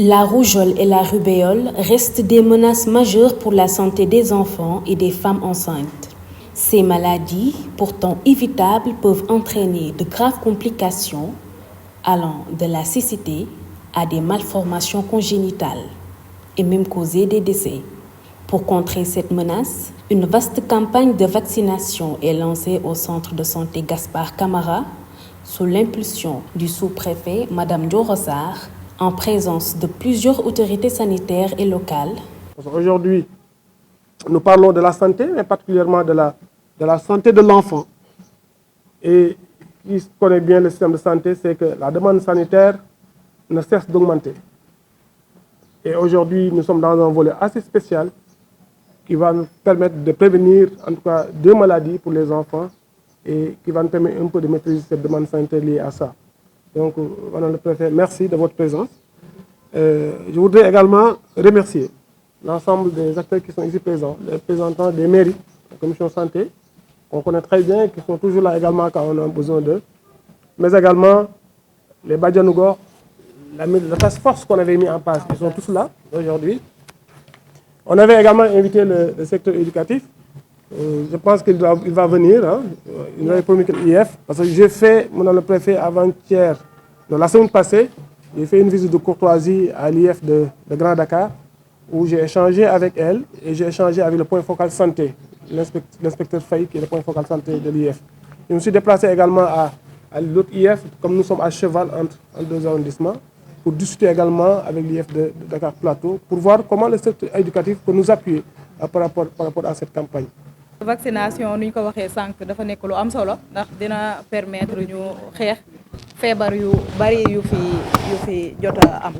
La rougeole et la rubéole restent des menaces majeures pour la santé des enfants et des femmes enceintes. Ces maladies, pourtant évitables, peuvent entraîner de graves complications allant de la cécité à des malformations congénitales et même causer des décès. Pour contrer cette menace, une vaste campagne de vaccination est lancée au centre de santé Gaspard Camara sous l'impulsion du sous-préfet Madame Diorosar, en présence de plusieurs autorités sanitaires et locales. Aujourd'hui, nous parlons de la santé, mais particulièrement de la santé de l'enfant. Et qui connaît bien le système de santé, c'est que la demande sanitaire ne cesse d'augmenter. Et aujourd'hui, nous sommes dans un volet assez spécial qui va nous permettre de prévenir, en tout cas, 2 maladies pour les enfants et qui va nous permettre un peu de maîtriser cette demande sanitaire liée à ça. Donc, Madame le Préfet, merci de votre présence. Je voudrais également remercier l'ensemble des acteurs qui sont ici présents, les représentants des mairies, la commission santé, qu'on connaît très bien et qui sont toujours là également quand on a besoin d'eux, mais également les Badianougor, la task force qu'on avait mis en place, ils sont tous là aujourd'hui. On avait également invité le secteur éducatif. Je pense qu'il va venir. Hein. Il avait promis que l'IF, parce que j'ai fait, Madame le Préfet, avant-hier, la semaine passée, j'ai fait une visite de courtoisie à l'IF de Grand Dakar, où j'ai échangé avec elle et j'ai échangé avec le point focal santé, l'inspecteur Faye, qui est le point focal santé de l'IF. Je me suis déplacé également à l'autre IF, comme nous sommes à cheval entre 2 arrondissements, pour discuter également avec l'IF de Dakar Plateau, pour voir comment le secteur éducatif peut nous appuyer par rapport à cette campagne. Vaccination, nous avons dit que dafa nek lu am solo ndax dina permettre ñu xex feebar yu bari yu fi jotta am.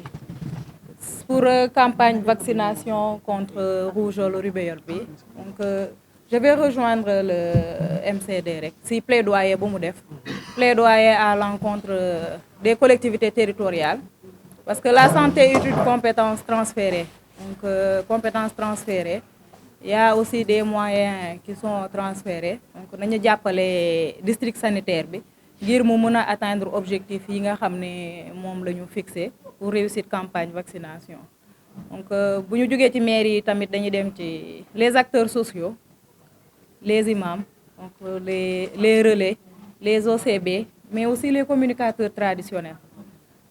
Pour campagne vaccination contre rougeole rubéole bi. Donc je vais rejoindre le MCD rek si plaidoyer bu mu def. Plaidoyer à l'encontre des collectivités territoriales parce que la santé est une compétence transférée. Donc compétence transférée. Il y a aussi des moyens qui sont transférés. Donc, nous avons les districts sanitaires pour atteindre l'objectif que nous avons fixé pour réussir la campagne de vaccination. Donc, si nous avons mairie, les acteurs sociaux, les imams, donc les relais, les OCB, mais aussi les communicateurs traditionnels.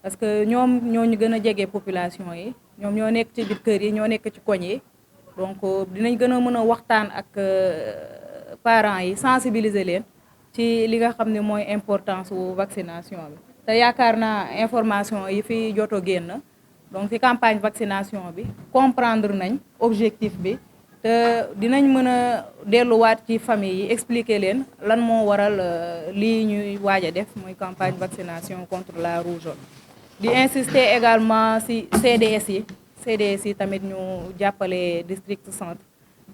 Parce que nous avons la population, nous avons les kër, nous avons les koñ. Donc dinañ gëna mëna waxtaan ak parents yi sensibiliser leen ci li nga xamné moy importance wu vaccination bi té yakarna information yi fi joto génn donc ci campagne vaccination bi comprendre nañ objectif bi té dinañ mëna délluwaat ci famille yi expliquer leen lan mo waral li ñuy waja def moy campagne vaccination contre la rougeole di insister également ci CDS yi CDC tamit ñu jappalé district centre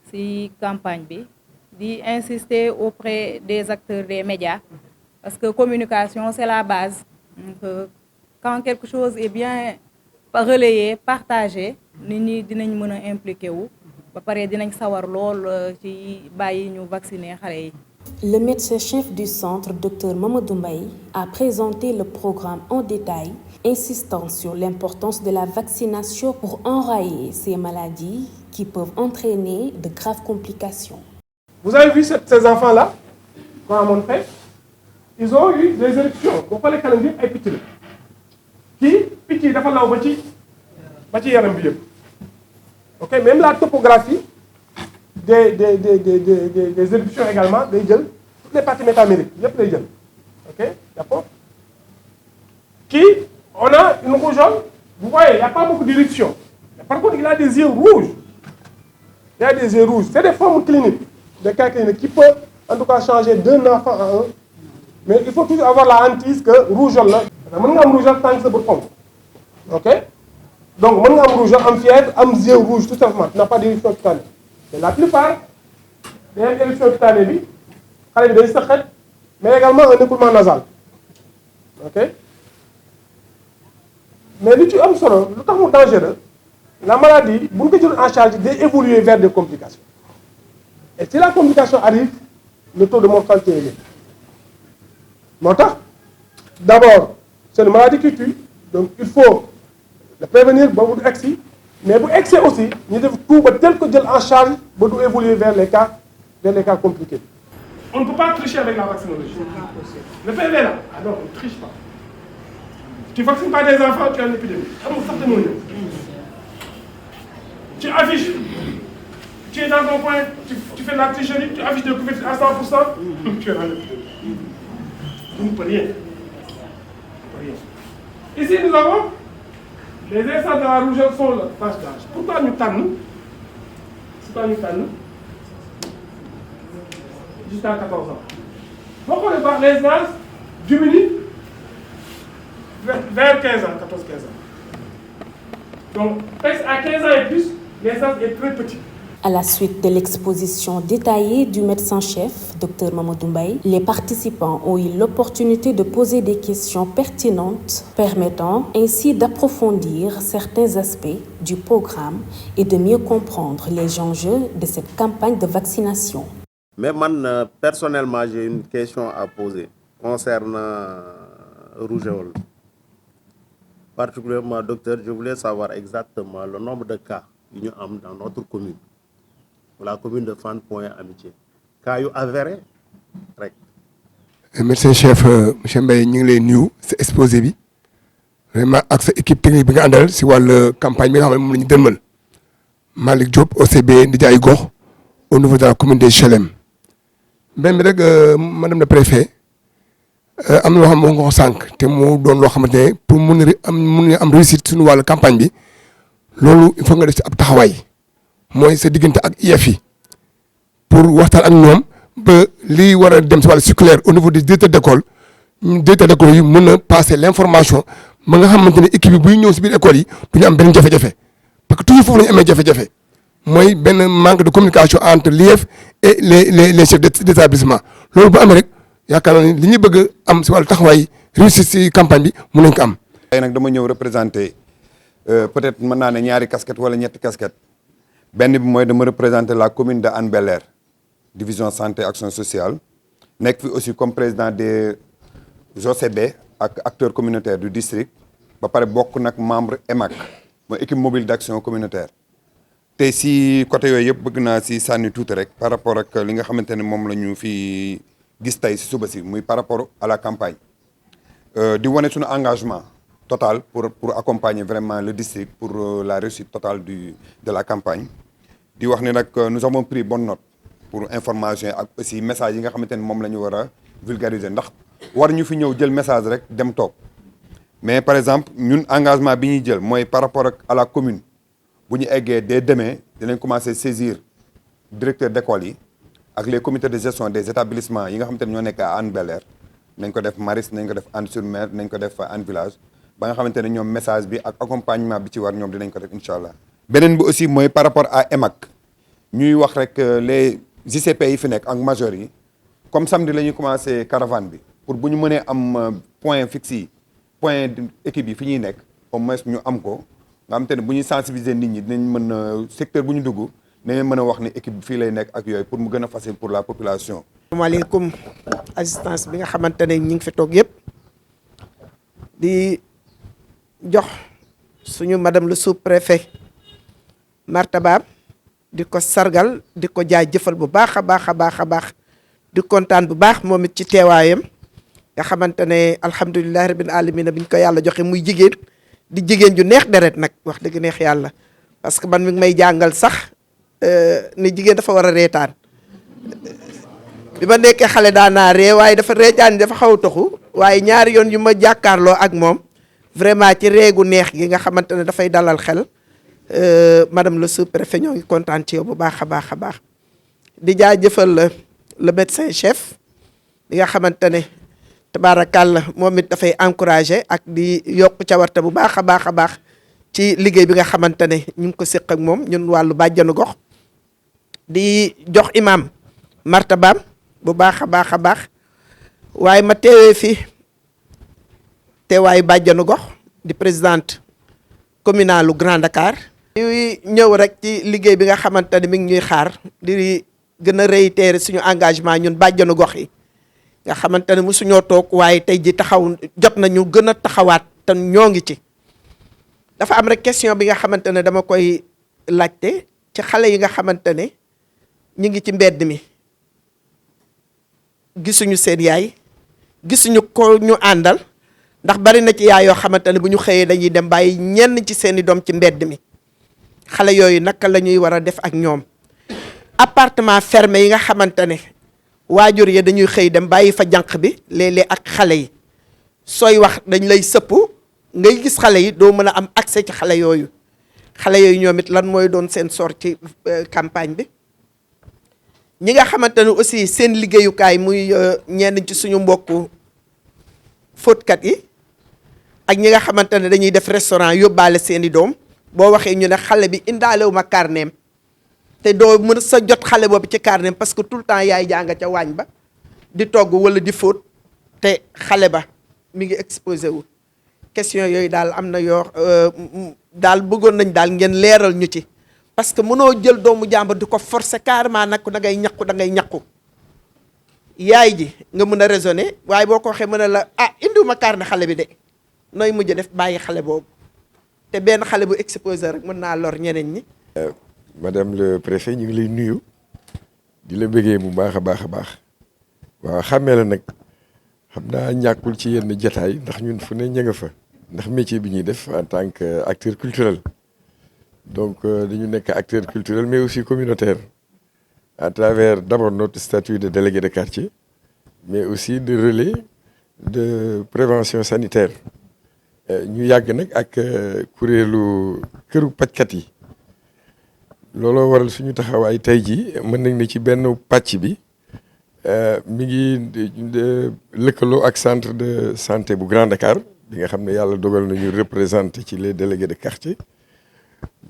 ci campagne bi di insister auprès des acteurs des médias parce que communication c'est la base. Donc quand quelque chose est bien relayé partagé nit ñi dinañ mëna impliqué wu ba paré dinañ sawar lool ci bayyi ñu vacciner xalé yi. Le médecin-chef du centre, Dr Mamadou Mbaye, a présenté le programme en détail, insistant sur l'importance de la vaccination pour enrayer ces maladies qui peuvent entraîner de graves complications. Vous avez vu ces enfants-là, qu'on a montré, ils ont eu des éruptions. On parle de les épithéliales. Qui, petit, dafa law ba ci yaram bi yépp. OK, même la topographie des éruptions également, des gels, toutes les parties métamériques, les gels. OK, d'accord. Qui, on a une rougeole, vous voyez, il n'y a pas beaucoup d'éruptions. Par contre, il a des yeux rouges. Il y a des yeux rouges. C'est des formes cliniques de cas cliniques qui peuvent en tout cas changer d'un enfant à un. Mais il faut toujours avoir la hantise que rougeole là. On a rougeole tant que c'est pour fond. OK. Donc, on a rougeole, am fièvre, am yeux rouges, tout simplement. Tu n'as pas d'éruption cutanée. Mais la plupart des éruptions cutanées, mais également un écoulement nasal. OK. Mais li ci am solo lu tax mu dangereux la maladie bu ñu ko jël en charge day évoluer vers des complications et si la complication arrive le taux de mortalité est élevé. Moo tax d'abord c'est une maladie qui tue donc il faut de prévenir ba mu egsi mais bu egsee aussi ñu def tout ba tel que jël en charge ba du évoluer vers les cas compliqués. On ne peut pas tricher avec la vaccinologie. Le PV là, ah non, on ne triche pas. Tu vaccines pas des enfants, tu as une épidémie. Tu affiches, tu es dans ton coin, tu fais la tricherie, tu affiches des couvertures à 100%, tu es dans l'épidémie. Tu ne peux rien. Ici, nous avons les instants de la rougeur sont la tâche d'âge. Pourquoi nous tannons? Jusqu'à 14 ans. Pourquoi les âges diminuent vers 15 ans, 14-15 ans. Donc, à 15 ans et plus, l'essence est très petite. À la suite de l'exposition détaillée du médecin-chef, Dr Mamadou Mbaye, les participants ont eu l'opportunité de poser des questions pertinentes, permettant ainsi d'approfondir certains aspects du programme et de mieux comprendre les enjeux de cette campagne de vaccination. Mais moi, personnellement, j'ai une question à poser concernant rougeole. Particulièrement, docteur, je voulais savoir exactement le nombre de cas que nous avons dans notre commune. La commune de Fann Point Amitié. Cas avéré rek. Médecin chef monsieur Mbaye ñu ngi lay nuyu sa exposé bi vraiment ak sa équipe technique bi nga àndal si wàllu campagne bi nga xam ne moom la ñu dënmal Malick Diop OCB Ndiaye Gox au niveau de la commune de Chelem. benn bi rek madame le préfet am na loo xam ne nga ko sànq te mu doon loo xamante ne pour mun am réussite suñu wàllu campagne bi loolu il faut nga def si ab taxawaay. mooy sa diggante ak IEF yi pour waxtaan ak ñoom ba lii war a dem si wàllu circulaire au niveau des directeurs d'école yi mën a passer l'information ba nga xamante ne équipe bi buy ñëw si biir école yi du ñu am benn jafe-jafe parce que toujours foofu la ñu amee jafe-jafe mooy benn manque de communication entre l'IEF et les chefs d'établissement loolu bu amee rek yaakaar naa ni li ñu bëgg a am si wàllu taxawaay réussite si campagne bi mën nañ ko am. tey nag dama ñëw représenter peut-être mën naa ne ñaari casquette wala ñetti casquette. benn bi mooy dama représenter la commune de Hann Bel-Air division santé action sociale nekk fi aussi comme président des OCB ak acteurs communautaires du district ba pare bokk nag membre EMAC mooy équipe mobile d'action communautaire te si côté yooyu yëpp bëgg naa si sànni tuuti rek par rapport ak li nga xamante ne moom la ñu fi gis tey si suba si muy par rapport à la campagne di wane suñu engagement total pour accompagner vraiment le district pour la réussite totale de la campagne di wax ne nag nous avons pris bonne note pour information ak aussi message yi nga xamante ne moom la ñu war a vulgariser ndax war ñu fi ñëw jël message rek dem toog mais par exemple ñun engagement bi ñuy jël mooy par rapport ak à la commune bu ñu eggee dès demain dinañ commencer saisir directeur d'école yi ak les comités de gestion des établissements yi nga xamante ne ñoo nekk à Hann Bel-Air nañ ko def Maris nañ ko def Hann sur Mer nañ ko def Hann Village ba nga xamante ne ñoom message bi ak accompagnement bi ci war ñoom dinañ ko def incha allah. beneen bi aussi mooy par rapport à EMAC ñuy wax rek les JCP yi fi nekk ak majeurs yi comme samedi la ñuy commencé caravane bi pour bu ñu mënee am point fixe yi point équipe yi fi ñuy nekk au moins ñu am ko nga xamante ne bu ñuy sensibiliser nit ñi dinañ mën a secteur bu ñu dugg dinañ mën a wax ne équipe bi fii lay nekk ak yooyu pour mu gën a facile pour la population. asalaamaaleykum assistance bi nga xamante ne ñi ngi fi toog yëpp di. jox suñu madame le sous-préfet martabaam di ko sargal di ko jaajëfal bu baax a baax di kontaan bu baax moom it ci teewaayam nga xamante ne alhamdulilah rabbil alamin biñ ko yàlla joxe muy jigéen di jigéen ju neex deret nag wax dëgg neex yàlla parce que man mi ngi may jàngal sax ne jigéen dafa war a reetaan bi ma nekkee xale daanaa ree waaye dafa reetaan dafa xaw a toxu waaye ñaari yoon yu ma jàkkaarloo ak moom vraiment ci reegu neex gi nga xamante ne dafay dalal xel madame le sous-préfet ñoo ngi kontaan ci yow bu baax a baax di jaajëfal le médecin chef bi nga xamante ne tabaarakàlla moom it dafay encourager ak di yokk cawarte bu baax a baax ci liggéey bi nga xamante ne ñu ngi ko séq ak moom ñun wàllu bàjjanu gox di jox imam martabaam bu baax a baax waaye ma teewee fi teewaayu bàjjanu gox di présidente communalu Grand Dakar. ñuy ñëw rek ci liggéey bi nga xamante ne mi ngi ñuy xaar di gën a réitérer suñu engagement ñun bàjjanu gox yi nga xamante ne mosuñoo toog waaye tey ji taxaw jot nañu gën a taxawaat te ñoo ngi ci dafa am rek question bi nga xamante ne dama koy laajte ci xale yi nga xamante ne ñu ngi ci mbedd mi gisuñu seen yaay gisuñu ko ñu àndal ndax bari na ci yaay yoo xamante ne bu ñu xëyee dañuy dem bàyyi ñenn ci seeni doom ci mbedd mi xale yooyu naka la ñuy war a def ak ñoom appartement fermé yi nga xamante ne waajur ya dañuy xëy dem bàyyi fa jànq bi léeg-léeg ak xale yi sooy wax dañ lay sëpp ngay gis xale yi doo mën a am accès ci xale yooyu ñoom it lan mooy doon seen sort ci campagne bi. ñi nga xamante ne aussi seen liggéeyukaay muy ñenn ci suñu mbokku fóotkat yi ak ñi nga xamante ne dañuy def restaurant yóbbaale seeni doom boo waxee ñu ne xale bi indaalewu ma carnet te doo mën sa jot xale boobu ci carnet parce que tout le temps yaay jàng ca waañ ba di togg wala di fóot te xale ba mi ngi exposé wu. question yooyu daal am na yoo daal bëggoon nañ daal ngeen leeral ñu ci. parce que mënoo jël doomu jàmbur di ko forcer carrément nag da ngay ñaqu yaay ji nga mën a raisonner waaye boo ko waxee mën a la indiwuma carnet xale bi de nooy mujj def bàyyi xale boobu te benn xale bu exposé rek mën naa lor ñeneen ñi. madame le préfet ñu ngi lay nuyu di la bëggee bu baax a baax waaw xàmmee la nag xam naa ñàkkul ci yenn jataay ndax ñun fu ne ña nga fa ndax métier bi ñuy def en tant que acteur culturel. Donc, nous sommes acteurs culturels, mais aussi communautaires, à travers d'abord notre statut de délégué de quartier, mais aussi de relais de prévention sanitaire. Nous sommes avec kuréelu këru pajkat yi looloo waral suñu taxawaay tey jii mën nañ ne ci benn pàcc bi mi ngi lëkkaloo ak centre de santé bu Grand Dakar bi nga xam ne yàlla dogal nañu représenté ci les délégués de quartier.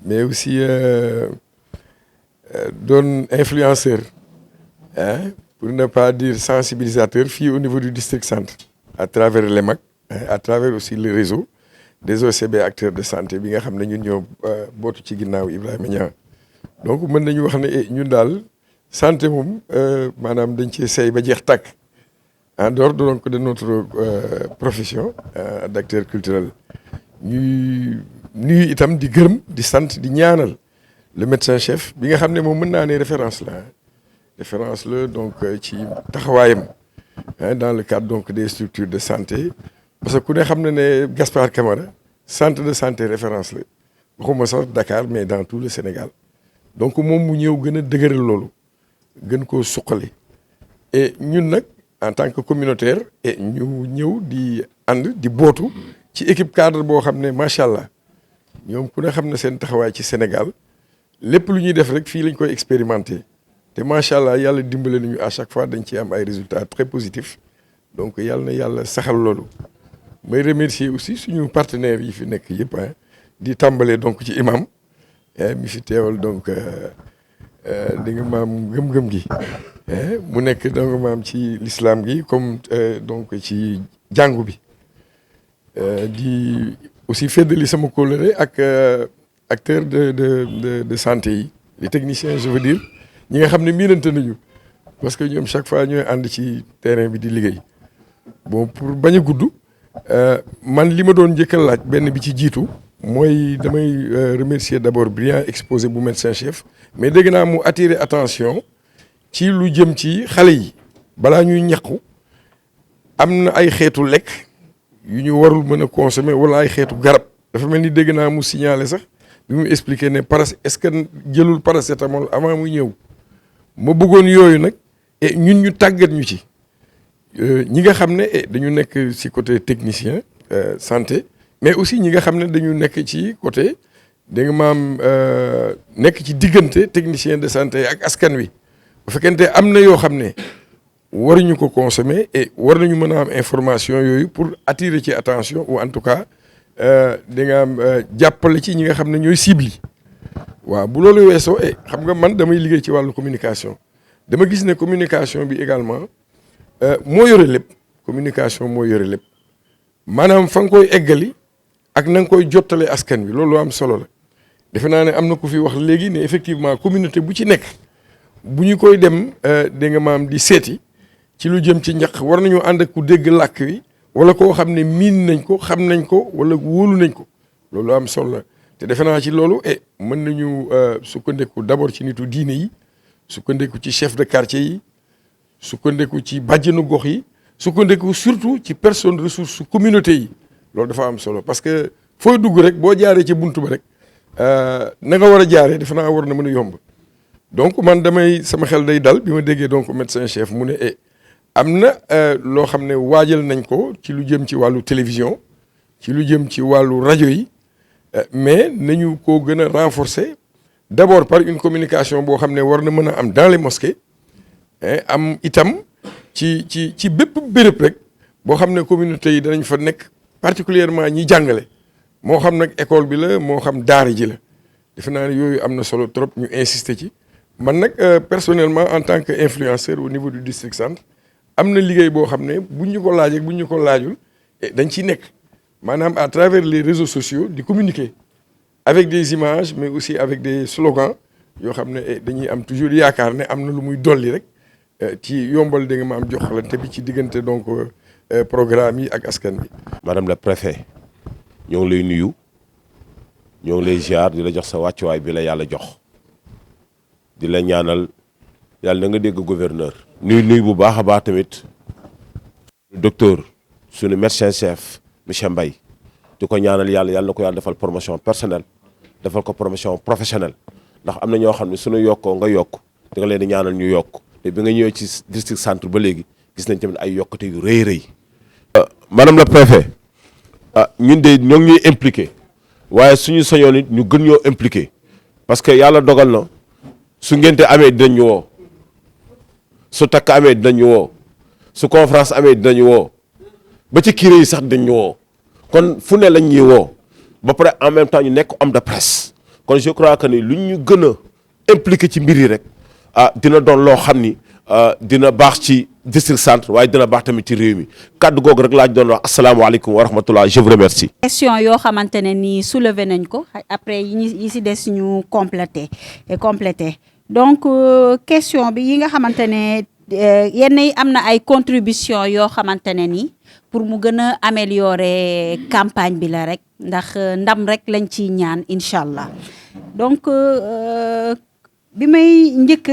Mais aussi d'un influenceur, hein, pour ne pas dire sensibilisateur, au niveau du district centre, à travers les MAC, à travers aussi le réseau des OCB acteurs de santé, bi nga xam ne ñun ñoo bootu ci ginnaaw Ibrahima Niang. Donc mën nañu wax ne ñun daal santé moom maanaam dañ ci sey ba jeex tàkk en dehors donc de notre profession d'acteur culturel. ñuy nuyu itam di gërëm di sant di ñaanal le médecin chef bi nga xam ne moom mën naa ne référence la donc ci taxawaayam dans le cadre donc des structures de santé parce que ku ne xam na ne Gaspard Camara centre de santé référence la waxuma sax Dakar mais dans tout le Sénégal donc moom mu ñëw gën a dëgëral loolu gën koo suqali et ñun nag en tant que communautaire et ñu ñëw di ànd di bootu ci équipe cadre boo xam ne macha allah ñoom ku ne xam ne seen taxawaay ci Sénégal lépp lu ñuy def rek fii lañ koy expérimenter te macha allah yàlla dimbale nañu à chaque fois dañ ciy am ay résultats très positifs donc yàlla na yàlla saxal loolu. may remercier aussi suñu partenaires yi fi nekk yëpp di tàmbalee donc ci imam mi fi teewal donc di nga maam gëm-gëm gi mu nekk donc maam ci l'islam gi comme donc ci jàngu bi. di aussi feddali sama kóllëre ak acteurs de santé yi les techniciens je veux dire ñi nga xam ne miinante nañu parce que ñoom chaque fois ñooy ànd ci terrain bi di liggéey bon pour bañ a gudd man li ma doon njëkk a laaj benn bi ci jiitu mooy damay remercier d'abord brillant exposé bu médecin chef mais dégg naa mu attirer attention ci lu jëm ci xale yi balaa ñuy ñàkku am na ay xeetu lekk yu ñu warul mën a consommer wala ay xeetu garab dafa mel ni dégg naa mu signaler sax bi mu expliquer ne est-ce que jëlul paracétamol avant muy ñëw ma bëggoon yooyu nag et ñun ñu tàggat ñu ci ñi nga xam ne dañu nekk ci côté technicien santé mais aussi ñi nga xam ne dañu nekk ci côté da nga maam nekk ci diggante technicien de santé ak askan wi bu fekkente am na yoo xam ne waruñu ko consommer et war nañu mën a am information yooyu pour attirer ci attention ou en tout cas da nga am jàppale ci ñi nga xam ne ñooy cible yi waaw bu loolu weesoo xam nga man damay liggéey ci wàllu communication dama gis ne communication bi également moo yore lépp communication moo yore lépp maanaam fa nga koy eggali ak na nga koy jottale askan wi loolu am solo la defe naa ne am na ku fi wax léegi ne effectivement communauté bu ci nekk bu ñu koy dem da nga maam di seeti ci lu jëm ci njaq war nañoo ànd ak ku dégg làkk wi wala koo xam ne miin nañ ko xam nañ ko wala wóolu nañ ko loolu am solo la te defe naa ci loolu mën nañu sukkandiku d'abord ci nitu diine yi sukkandiku ci chef de quartier yi sukkandiku ci bàjjenu gox yi sukkandiku surtout ci personne ressource communauté yi loolu dafa am solo parce que fooy dugg rek boo jaaree ci buntu ba rek na nga war a jaaree defe naa war na mën a yomb donc man sama xel day dal bi ma déggee donc médecin chef mu ne am na loo xam ne waajal nañ ko ci lu jëm ci wàllu télévision ci lu jëm ci wàllu rajo yi mais nañu ko gën a renforcer d'abord par une communication boo xam ne war na mën a am dans les mosquées am itam ci bépp béréb rek boo xam ne communauté yi danañ fa nekk particulièrement ñi jàngale moo xam nag école bi la moo xam daara ji la defe naa ne yooyu am na solo trop ñu insister ci man nag personnellement en tant que influenceur au niveau du district centre am na liggéey boo xam ne buñ ñu ko laajee buñ ñu ko laajul dañ ciy nekk maanaam à travers les réseaux sociaux di communiquer avec des images mais aussi avec des slogans yoo xam ne dañuy am toujours yaakaar ne am na lu muy dolli rek ci yombal da nga ma am joxalante bi ci diggante donc programme yi ak askan bi. Madame la préfet ñoo ngi lay nuyu ñoo ngi lay ziar di la jox sa wàccuwaay bi la yàlla jox di la ñaanal yàlla na nga dégg gouverneur. nuyu bu baax a baax tamit docteur suñu médecin chef monsieur Mbaye di ko ñaanal yàlla na ko yàlla defal promotion personnelle defal ko promotion professionnelle ndax am na ñoo xam ne suñu yokkoo nga yokk di nga leen di ñaanal ñu yokk te bi nga ñëwee ci district centre ba léegi gis nañ tamit ay yokkute yu rëy rëy. madame la préfet ñun de ñoo ngi ñuy impliqué waaye suñu sañoon it ñu gën ñoo impliqué parce que yàlla dogal na su ngénte amee dinañ ñu woo su takk amee dinañ ñu woo su conférence amee dinañ ñu woo ba ci kiré yi sax dinañ ñu woo kon fu ne lañ ñuy woo ba pare en même temps ñu nekk homme de presse kon je crois que ni lu ñu gën a impliqué ci mbir yi rek dina doon loo xam ni dina baax ci district centre waaye dina baax tamit ci réew mi kàddu googu rek laa doon wax asalaamaaleykum wa rahmatullah je vous remercie. question yoo xamante ne nii soulevé nañ ko après yi si des ñu complété donc question bi yi nga xamante ne yenn yi am na ay contribution yoo xamante ne nii pour mu gën a améliorer campagne bi la rek ndax ndam rek lañ ciy ñaan incha allah donc bi may njëkk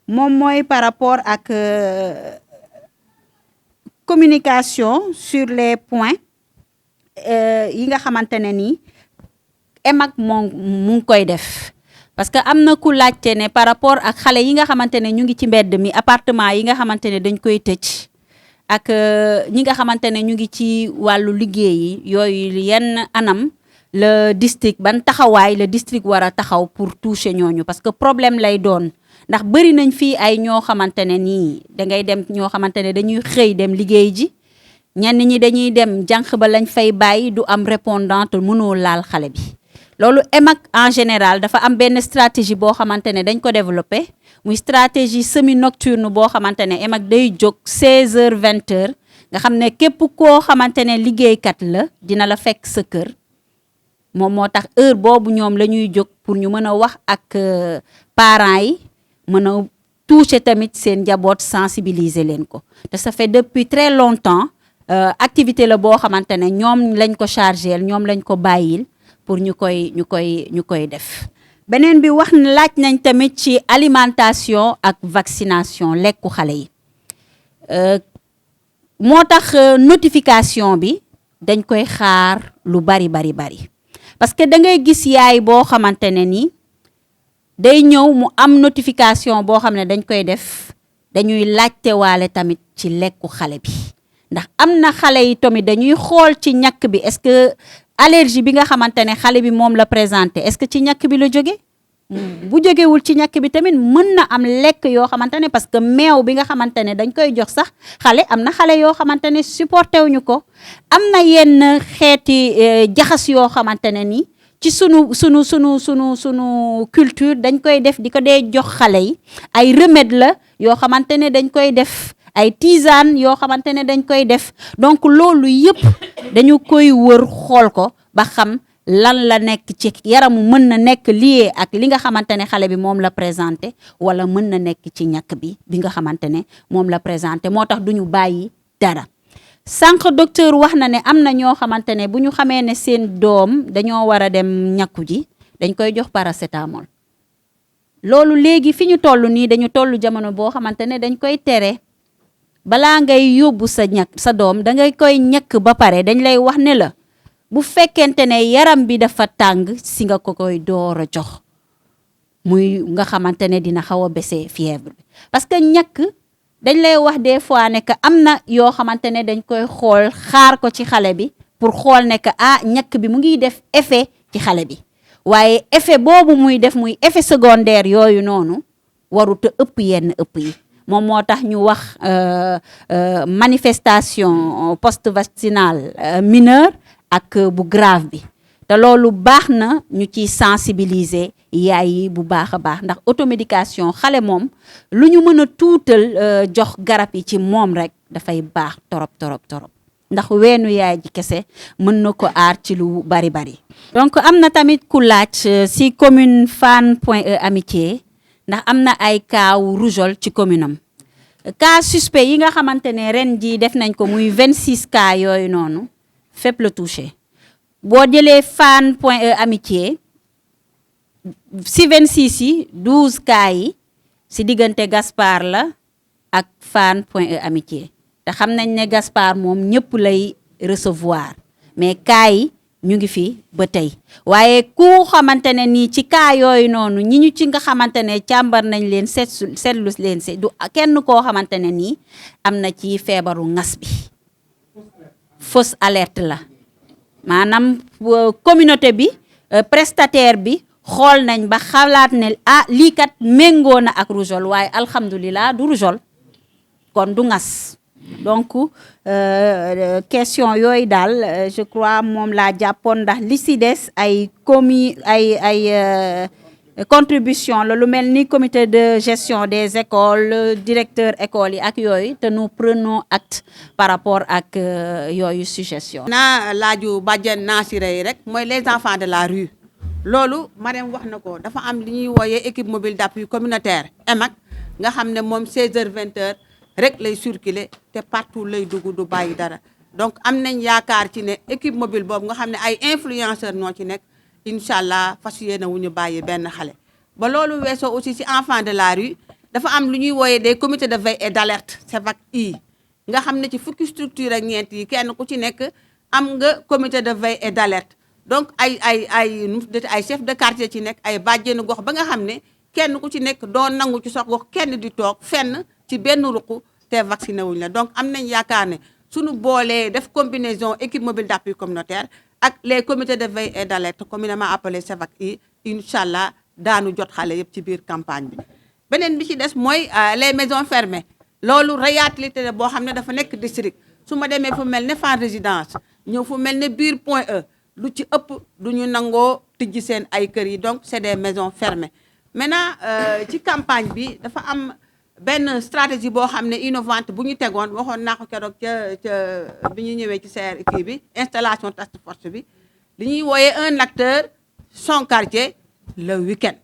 moom mooy par rapport ak communication sur les points yi nga xamante ne nii EMAC moom mu ngi koy def parce que am na ku laajte ne par rapport ak xale yi nga xamante ne ñu ngi ci mbedd mi appartement yi nga xamante ne dañ koy tëj ak ñi nga xamante ne ñu ngi ci wàllu liggéey yi yooyu yenn anam le district ban taxawaay le district war a taxaw pour toucher ñooñu parce que problème lay doon ndax bëri nañ fii ay ñoo xamante ne nii dangay dem ñoo xamante ne dañuy xëy dem liggéey ji ñenn ñi dañuy dem jànq ba lañ fay bàyyi du am répondante mënoo laal xale bi loolu EMAC en général dafa am benn stratégie boo xamante ne dañ ko développé muy stratégie semi nocturne boo xamante ne EMAC day jóg 16h 20h nga xam ne képp koo xamante ne liggéeykat la dina la fekk sa kër moom moo tax heure boobu ñoom la ñuy jóg pour ñu mën a wax ak parents yi mën a toucher tamit seen njaboot sensibiliser leen ko te ça fait depuis très longtemps activité la boo xamante ne ñoom lañ ko chargé ñoom lañ ko bàyyil pour ñu koy def beneen bi wax laaj nañ tamit ci alimentation ak vaccination lekku xale yi moo tax notification bi dañ koy xaar lu bari parce que da ngay gis yaay boo xamante ne ni day ñëw mu am notification boo xam ne dañ koy def dañuy laajte waale tamit ci lekku xale bi ndax am na xale yi tamit dañuy xool ci ñàkk bi est-ce que allergie bi nga xamante ne xale bi moom la présenté est-ce que ci ñàkk bi la jóge bu jógewul ci ñàkk bi tamit mën na am lekk yoo xamante ne parce que meew bi nga xamante ne dañ koy jox sax xale am na xale yoo xamante ne supporté wuñu ko am na yenn xeeti jaxas yoo xamante ne ni ci sunu culture dañ koy def di ko dee jox xale yi ay remède la yoo xamante ne dañ koy def ay tisane yoo xamante ne dañ koy def donc loolu yëpp dañu koy wër xool ko ba xam lan la nekk ci yaramu mën na nekk lié ak li nga xamante ne xale bi moom la présenté wala mën na nekk ci ñàkk bi nga xamante ne moom la présenté moo tax duñu bàyyi dara sànq docteur wax na ne am na ñoo xamante ne bu ñu xamee ne seen doom dañoo war a dem ñàkku ji dañ koy jox paracétamol loolu léegi fi ñu toll nii dañu toll jamono boo xamante ne dañ koy tere balaa ngay yóbbu sa doom da ngay koy ñàkk ba pare dañ lay wax ne la bu fekkente ne yaram bi dafa tàng si nga ko koy door a jox muy nga xamante ne dina xaw a baisser fièvre bi parce que ñàkk dañ lay wax des fois ne que am na yoo xamante ne dañ koy xool xaar ko ci xale bi pour xool ne que ñàkk bi mu ngi def effet ci xale bi waaye effet boobu muy def muy effet secondaire yooyu noonu warut a ëpp yenn ëpp yi moom moo tax ñu wax manifestation post-vaccinale mineure ak bu grave bi te loolu baax na ñu ciy sensibiliser yaay yi bu baax a baax ndax automédication xale moom lu ñu mën a tuutal jox garab yi ci moom rek dafay baax torop ndax weenu yaay ji kese mën na ko aar ci lu bari bari. donc am na tamit ku laaj si commune Fann Point E Amitié ndax am na ay kaawu rougeole ci commune am cas suspect yi nga xamante ne ren jii def nañ ko muy 26 cas yooyu noonu fépp la touché boo jëlee Fann Point E Amitié si 26 yi 12 cas yi si diggante Gaspard la ak Fann Point E Amitié te xam nañ ne Gaspard moom ñëpp lay recevoir mais cas yi ñu ngi fi ba tey waaye ku xamante ne nii ci cas yooyu noonu ñi ñu ci nga xamante ne càmbar nañ leen seetlu leen du kenn koo xamante ne nii am na ci feebaru ngas bi fausse alerte la maanaam communauté bi prestataire bi xool nañ ba xalaat ne lii kat méngoo na ak rougeole waaye alhamdulilah du rougeole kon du ngas donc question yooyu daal je crois moom laa jàppoon ndax li si des ay contribution la lu mel ni comité de gestion des écoles directeur écoles yi ak yooyu te nous prenons acte par rapport ak yooyu suggestion naa laaju bàjjen naasira yi rek mooy les enfants de la rue loolu Marème wax na ko dafa am li ñuy wooyee équipe mobile d'appui communautaire EMAC nga xam ne moom 16h 20h rek lay circuler te partout lay dugg du bàyyi dara donc am nañ yaakaar ci ne équipe mobile boobu nga xam ne ay influenceurs ñoo ci nekk incha allah fas yéene wu ñu bàyyi benn xale. ba loolu weesoo aussi ci enfants de la rue dafa am lu ñuy wooyee des comités de veille et d'alerte CEVAC-I nga xam ne ci fukki structure ak ñeent yi kenn ku ci nekk am nga comité de veille et d'alerte donc ay chef de quartier ci nekk ay bàjjenu gox ba nga xam ne kenn ku ci nekk doo nangu ci sox gox kenn di toog fenn ci benn ruq te vacciné wuñ la donc am nañ yaakaar ne suñu boolee def combinaison équipe mobile d'appui communautaire ak les comités de veille et d'alerte communément appelé CEVAC-I incha allah daanu jot xale yëpp ci biir campagne bi. beneen bi ci des mooy les maisons fermées loolu réalité la boo xam ne dafa nekk district su ma demee fu mel ne Fann Résidence ñëw fu mel ne biir Point E lu ci ëpp du ñu nangoo tijji seen ay kër yi donc c'est des maisons fermées maintenant ci campagne bi dafa am benn stratégie boo xam ne innovante bu ñu tegoon waxoon naa ko keroog ca bi ñu ñëwee ci CR kii bi installation task force bi li ñuy wooyee un acteur son quartier le week-end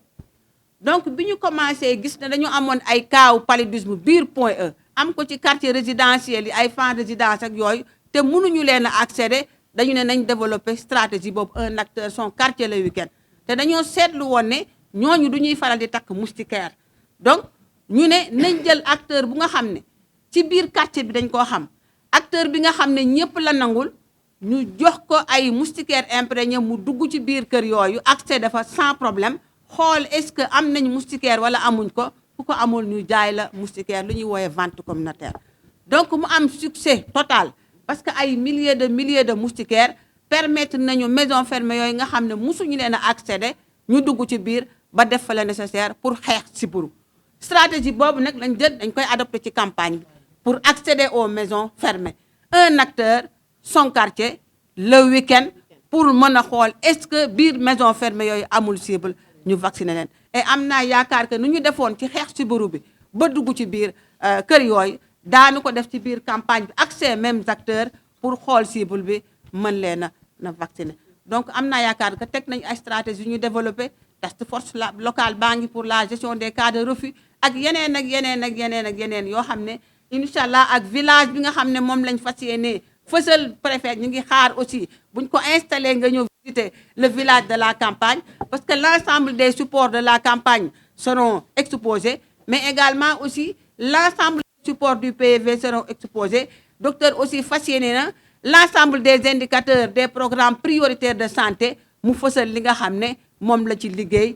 donc bi ñu commencé gis ne dañu amoon ay kaaw paludisme biir Point E am ko ci quartier résidentiel yi ay Fann Résidence ak yooyu te mënuñu leen a accéder dañu ne nañ développer stratégie boobu un acteur son quartier le week-end te dañoo seetlu woon ne ñooñu du ñuy faral di takk moustiquaire donc ñu ne nañ jël acteur bu nga xam ne ci biir quartier bi dañ koo xam acteur bi nga xam ne ñëpp la nangul ñu jox ko ay moustiquaire imprégné mu dugg ci biir kër yooyu accès dafa sans problème xool est-ce que am nañ moustiquaire wala amuñ ko ku ko amul ñu jaay la moustiquaire lu ñuy wooyee vente communautaire donc mu am succès total parce que ay milliers de moustiquaires permettre nañu maison fermée yooyu nga xam ne musuñu leen a accéder ñu dugg ci biir ba def fa la nécessaire pour xeex sibiru stratégie boobu nag lañ jël dañ koy adopté ci campagne bi pour accéder aux maisons fermées un acteur son quartier le week-end pour mën a xool est-ce que biir maison fermée yooyu amul cible ñu vacciner leen et am naa yaakaar que nu ñu defoon ci xeex sibiru bi ba dugg ci biir kër yooyu daanu ko def ci biir campagne bi ak ces mêmes acteurs pour xool cible bi mën leen na vacciner donc am naa yaakaar que teg nañ ay stratégie yu ñu développé task force locale baa ngi pour la gestion des cas de refus ak yeneen yoo xam ne incha allah ak village bi nga xam ne moom lañ fas yéenee fësal préfet ñu ngi xaar aussi buñ ko installé nga ñëw visiter le village de la campagne parce que l'ensemble des supports de la campagne seront exposés, mais également aussi l'ensemble des supports du PV seront exposés. Docteur aussi fas yéene na l'ensemble des indicateurs des programmes prioritaires de santé mu fësal li nga xam ne moom la ci liggéey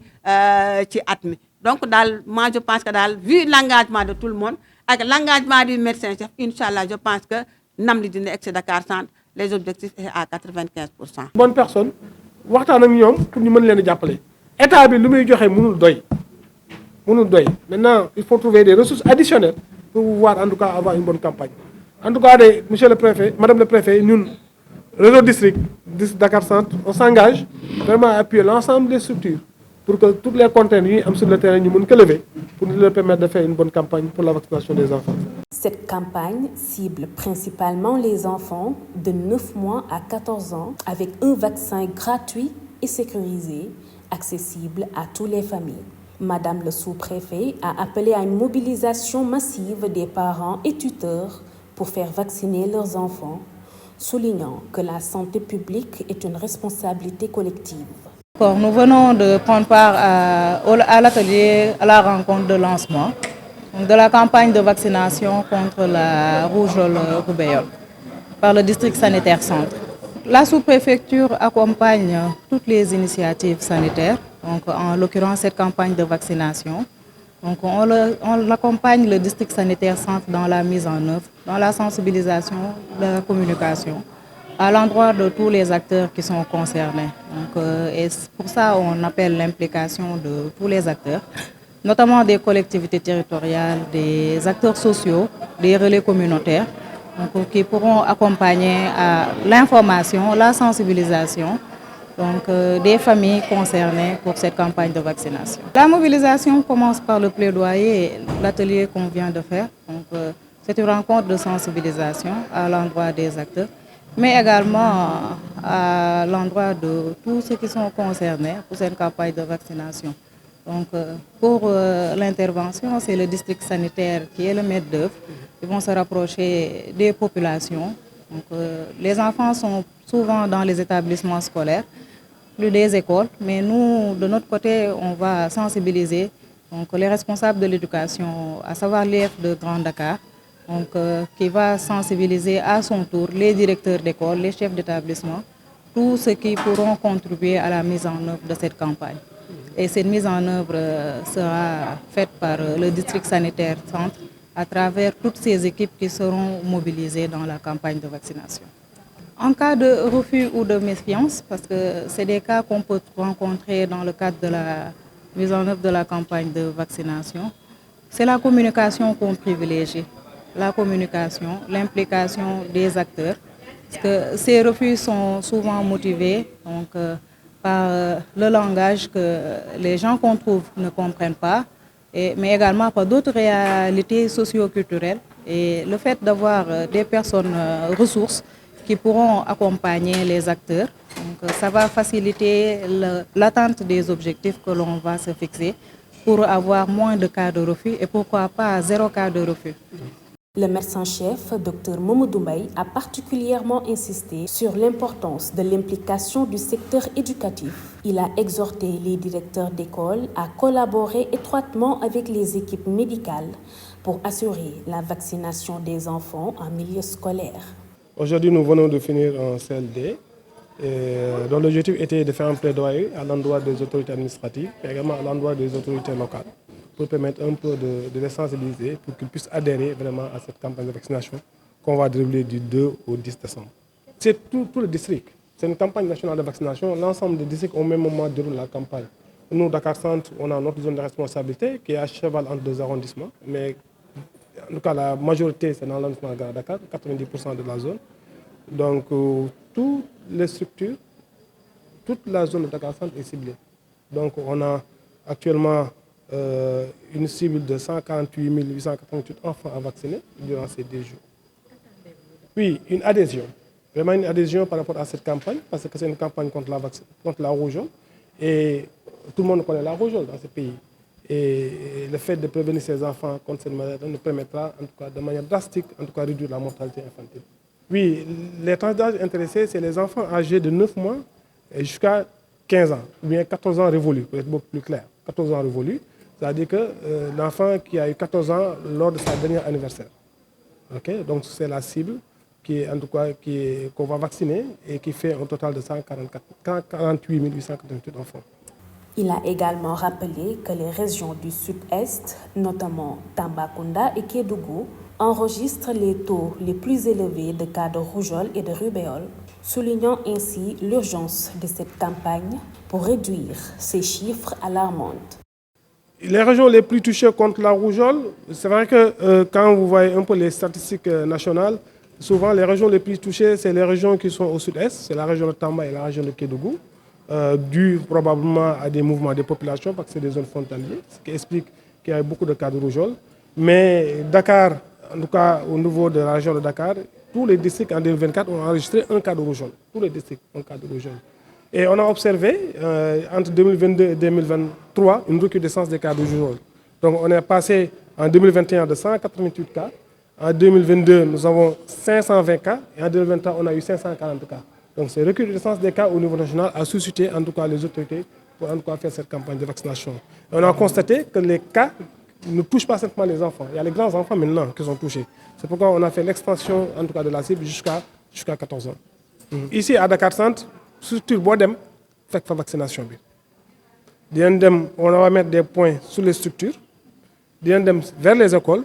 ci at mi. Donc daal moi je pense que daal vu l'engagement de tout le monde ak l'engagement du médecin chef, Inch'Allah, je pense que nam li dina egg Dakar Centre les objectifs est à 95%. Bonne personne waxtaan ak ñoom pour ñu mën leen a jàppale état bi lu muy joxe mënul doy maintenant il faut trouver des ressources additionnelles pour pouvoir en tout cas avoir une bonne campagne. En tout cas monsieur le préfet, madame le préfet, ñun réseau district Dakar Centre on s'engage vraiment à appuyer l'ensemble des structures pour que toutes les contraintes yi am sur le terrain ñu mën ko lever pour leur permettre de faire une bonne campagne pour la vaccination des enfants. Cette campagne cible principalement les enfants de 9 mois à 14 ans avec un vaccin gratuit et sécurisé, accessible à toutes les familles. Madame le sous-préfet a appelé à une mobilisation massive des parents et tuteurs pour faire vacciner leurs enfants, soulignant que la santé publique est une responsabilité collective. Nous venons de prendre part à l'atelier, à la rencontre de lancement de la campagne de vaccination contre la rougeole-rubéole par le district sanitaire centre. La sous-préfecture accompagne toutes les initiatives sanitaires, donc en l'occurrence cette campagne de vaccination. Donc on accompagne le district sanitaire centre dans la mise en œuvre, dans la sensibilisation, la communication, à l'endroit de tous les acteurs qui sont concernés. Donc, et pour ça, on appelle l'implication de tous les acteurs, notamment des collectivités territoriales, des acteurs sociaux, des relais communautaires, donc, qui pourront accompagner à l'information, la sensibilisation, donc, des familles concernées pour cette campagne de vaccination. La mobilisation commence par le plaidoyer, l'atelier qu'on vient de faire. Donc, c'est une rencontre de sensibilisation à l'endroit des acteurs, mais également à l'endroit de tous ceux qui sont concernés pour cette campagne de vaccination. Donc, pour l'intervention, c'est le district sanitaire qui est le maître d'œuvre. Ils vont se rapprocher des populations. Donc, les enfants sont souvent dans les établissements scolaires, plus des écoles, mais nous, de notre côté, on va sensibiliser donc, les responsables de l'éducation, à savoir l'IF de Grand Dakar, donc, qui va sensibiliser à son tour les directeurs d'école, les chefs d'établissement, tous ceux qui pourront contribuer à la mise en œuvre de cette campagne. Et cette mise en œuvre sera faite par le district sanitaire centre à travers toutes ces équipes qui seront mobilisées dans la campagne de vaccination. En cas de refus ou de méfiance, parce que c'est des cas qu'on peut rencontrer dans le cadre de la mise en œuvre de la campagne de vaccination, c'est la communication qu'on privilégie. La communication, l'implication des acteurs, parce que ces refus sont souvent motivés donc, par le langage que les gens qu'on trouve ne comprennent pas, mais également par d'autres réalités socio-culturelles. Et le fait d'avoir des personnes ressources qui pourront accompagner les acteurs, donc, ça va faciliter l'atteinte des objectifs que l'on va se fixer pour avoir moins de cas de refus et pourquoi pas 0 cas de refus. Le médecin-chef, Dr Mamadou Mbaye, a particulièrement insisté sur l'importance de l'implication du secteur éducatif. Il a exhorté les directeurs d'école à collaborer étroitement avec les équipes médicales pour assurer la vaccination des enfants en milieu scolaire. Aujourd'hui, nous venons de finir un CLD dont l'objectif était de faire un plaidoyer à l'endroit des autorités administratives et également à l'endroit des autorités locales pour permettre un peu de les sensibiliser pour qu'ils puissent adhérer vraiment à cette campagne de vaccination qu'on va dérouler du 2 au 10 décembre. C'est tout le district. C'est une campagne nationale de vaccination. L'ensemble des districts au même moment déroulent la campagne. Nous, Dakar Centre, on a notre zone de responsabilité qui est à cheval entre 2 arrondissements, mais en tout cas la majorité c'est dans l'arrondissement de Dakar, 90% de la zone. Donc toutes les structures, toute la zone de Dakar Centre est ciblée. Donc on a actuellement une cible de 148 888 enfants à vacciner durant ces 10 jours. Puis une adhésion, vraiment une adhésion par rapport à cette campagne, parce que c'est une campagne contre la rougeole. Et tout le monde connaît la rougeole dans ce pays. Et le fait de prévenir ces enfants contre cette maladie nous permettra, en tout cas de manière drastique, en tout cas réduire la mortalité infantile. Oui, les tranches d'âge intéressées, c'est les enfants âgés de 9 mois jusqu'à 15 ans, ou bien 14 ans révolus, pour être beaucoup plus clair. 14 ans révolus, c'est-à-dire que l'enfant qui a eu 14 ans lors de sa dernière anniversaire. Okay? Donc c'est la cible qui est, en tout cas, qu'on va vacciner et qui fait un total de 148 888 enfants. Il a également rappelé que les régions du sud-est, notamment Tambacounda et Kédougou, enregistrent les taux les plus élevés de cas de rougeole et de rubéole, soulignant ainsi l'urgence de cette campagne pour réduire ces chiffres alarmants. Les régions les plus touchées contre la rougeole, c'est vrai que quand vous voyez un peu les statistiques nationales, souvent les régions les plus touchées, c'est les régions qui sont au sud-est, c'est la région de Tamba et la région de Kédougou, dû probablement à des mouvements des populations, parce que c'est des zones frontalières, ce qui explique qu'il y a beaucoup de cas de rougeole. Mais Dakar, en tout cas au niveau de la région de Dakar, tous les districts en 2024 ont enregistré un cas de rougeole. Tous les districts ont un cas de rougeole. Et on a observé entre 2022 et 2023 une recrudescence des cas de rougeole. Donc on est passé en 2021 de 188 cas. En 2022, nous avons 520 cas. Et en 2023, on a eu 540 cas. Donc cette recrudescence des cas au niveau national a suscité en tout cas les autorités pour en tout cas faire cette campagne de vaccination. Et on a constaté que les cas ne touchent pas simplement les enfants. Il y a les grands enfants maintenant qui sont touchés. C'est pourquoi on a fait l'extension en tout cas de la cible jusqu'à 14 ans. Ici à Dakar Centre, structure boo dem fekk fa vaccination bi on va mettre des points sur les structures dinañ dem vers les écoles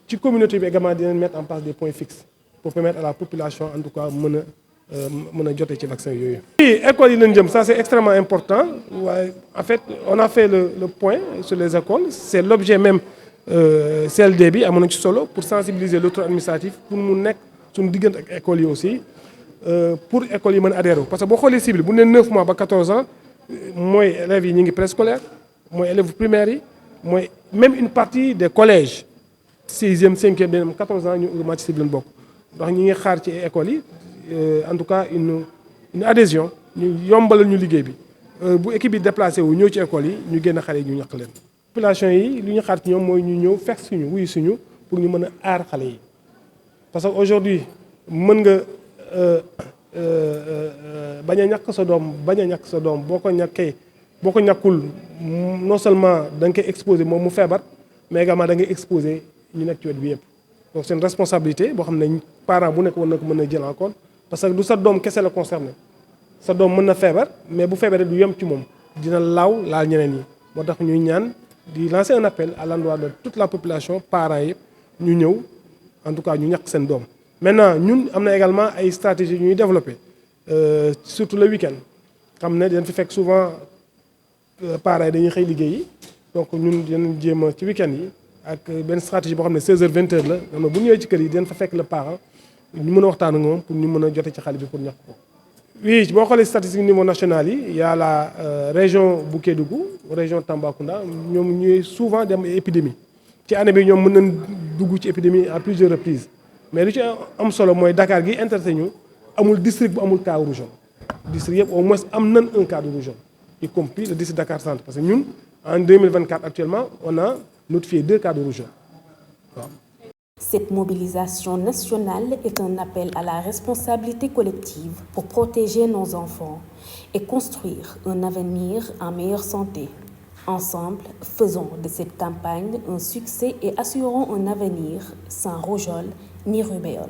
ci communauté bi également dinañ mettre en place des points fixes pour permettre à la population en tout cas mën a jote ci vaccin yooyu. Oui, écoles yi lañ jëm, ça c'est extrêmement important. En fait on a fait le point sur les écoles, c'est l'objet même CLD bi amoon na ci solo pour sensibiliser l'autorité administrative pour mu nekk suñu diggante ak écoles yi aussi. Pour école yi mën a adhéré parce que boo xoolee cible bu ne 9 mois ba 14 ans mooy élèves yi ñu ngi préscolaire mooy élèves primaires yi mooy même une partie des collèges 6e 5e dem 14 ans ñu màcc cible lañ bokk ndax ñi ngi xaar ci écoles yi en tout cas une adhésion ñu yombalal ñu liggéey bi bu équipe bi déplacé wu ñëw ci école yi ñu génn xale yi ñu ñaq leen. Population yi li ñu xaar ci ñoom mooy ñu ñëw fekk suñu wuyu suñu pour ñu mën a aar xale yi parce que aujourd'hui mën nga. bañ a ñàkk sa doom boo ko ñàkkul non seulement da nga koy exposé moom mu feebar mais également da ngay exposé ñu nekk ci wet bi yëpp. Donc c'est une responsabilité boo xam ne parent bu nekk war na ko mën a jël en compte parce que du sa doom kese la concerné sa doom mën na feebar mais bu feebaree du yem ci moom dina laal ñeneen yi moo tax ñuy ñaan di lancer un appel à l'endroit de toute la population parents yëpp ñu ñëw en tout cas ñu ñàkk seen doom. Maintenant ñun am na également ay stratégies ñuy développé surtout le week-end xam ne dañ fi fekk souvent parents yi dañuy xëy liggéey yi donc ñun dinañ jéem a ci week-end yi ak benn stratégie boo xam ne 16h 20h la xam ne bu ñëwee ci kër yi dinañ fa fekk le parent ñu mën a waxtaan ak moom pour ñu mën a jote ci xale bi pour ñàkk ko. Oui boo xoolee statistique niveau national yi y a la région bu Kédougou région Tambacounda ñoom ñuy souvent dem épidémie ci année bi ñoom mën nañ dugg ci épidémie à plusieurs reprises. Mais lu ci am solo mooy Dakar gi intéressé ñu amul district bu amul cas rougeole district yëpp au moins am nañ un cas de rougeole y compris le district Dakar Centre parce que ñun en 2024 actuellement on a notifié 2 cas de rougeole. Waaw. Cette mobilisation nationale est un appel à la responsabilité collective pour protéger nos enfants et construire un avenir en meilleure santé. Ensemble, faisons de cette campagne un succès et assurons un avenir sans rougeole ni rubéole.